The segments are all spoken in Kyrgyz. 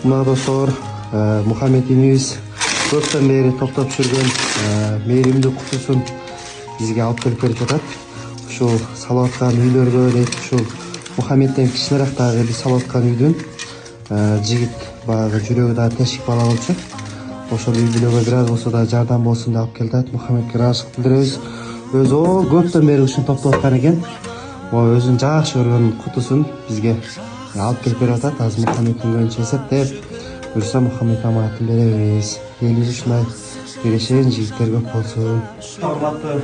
Muna dostlar, Muhammedimiz ko'pdan beri to'plab жүрген meyrimli qutusun bizga olib kelib berib жатат. Şu salatkan үйлөргө, şu Muhammedden кичинерээк bir salatkan үйдүн жигит баягы жүрөгү да тешик бала болчу. Ошол үй бүлөгө бир аз болсо да жардам болсун деп алып келди. Muhammedке ыраазычылык билдиребиз. Өзү көптөн бери ушуну топтоп аткан экен. Өзүнүн жакшы көргөн кутусун бизге алып келип берип атат. Азыр Muhammedдин көйүнчө эсептеп, буюрса Muhammed аманатын беребиз. Элибиз ушундай берешен жигиттер көп болсун. Урматтуу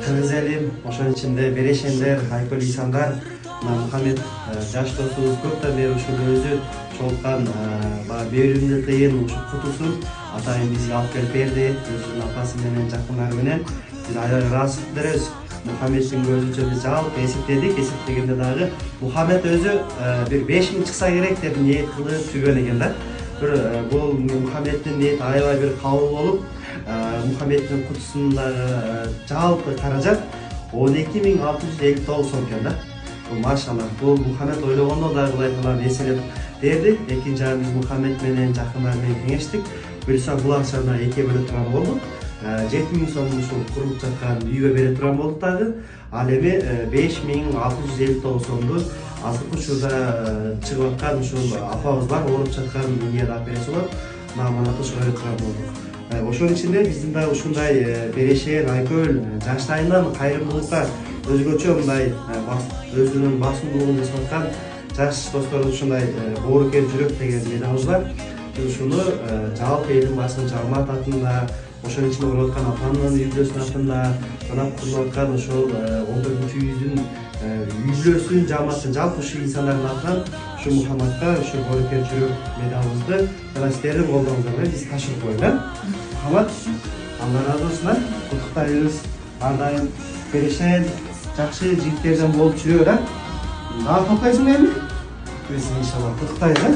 кыргыз элим, ошонун ичинде берешендер, айкөл ыйсандар, Muhammed жаш досубуз көптөн бери ушул өзү чолкан берүүнү кыйын ушул кутусун атайын бизге алып келип берди. Өзүнүн апасы менен жакындары менен биз аябай ыраазычылык билдиребиз. Muhammedдин көзүнчө биз жалпы эсептедик. Эсептегенде дагы Muhammed өзү бир 5000 чыкса керек деп ниет кылып түгөн экен да. Бул Muhammedдин ниети аябай бир кабыл болуп, Muhammedдин кутусундагы жалпы каражат 12659 сом экен да. Бул машалла. Бул Muhammed ойлогондо дагы ылайкалар эселеп берди. Экинчи жагы биз Muhammed менен жакындары менен кеңештик. Буюрса бул акчаны эке бөлө турган болдук. 7000 сом ушул курулуп жаткан үйгө бере турган болдук дагы. Ал эми 5659 сомду азыркы учурда чыгып аткан ушул апабыз бар, ооруп жаткан үйгө да берсе болот. Маманат ошого бере турган болдук. Ошонун ичинде биздин да ушундай берешен, айкөл жаштайынан кайрымдуулукка өзгөчө мындай өзүнүн басымдуулугун жасап аткан жаш досторубуз ушундай оорукер жүрөк деген медалыбыз бар. Ушуну жалпы элдин башынын жамаат атында, ошонун ичинде болуп аткан апамдын үй бүлөсүнүн атында, жана курулуп аткан ошол 14-үйдүн үй бүлөсүнүн жамааттын жалпы ушул инсандардын атынан ушу Muhammedка ушу оорукер жүрөк медалыбызды жана силердин колдооңуздар менен биз тапшырып коелу. Muhammed, Алла ыраазы болсун. Куттуктайбыз. Ар дайым берешен, жакшы жигиттерден болуп жүрө бер. Дагы токтойсуң эми? Иншалла куттуктайбыз.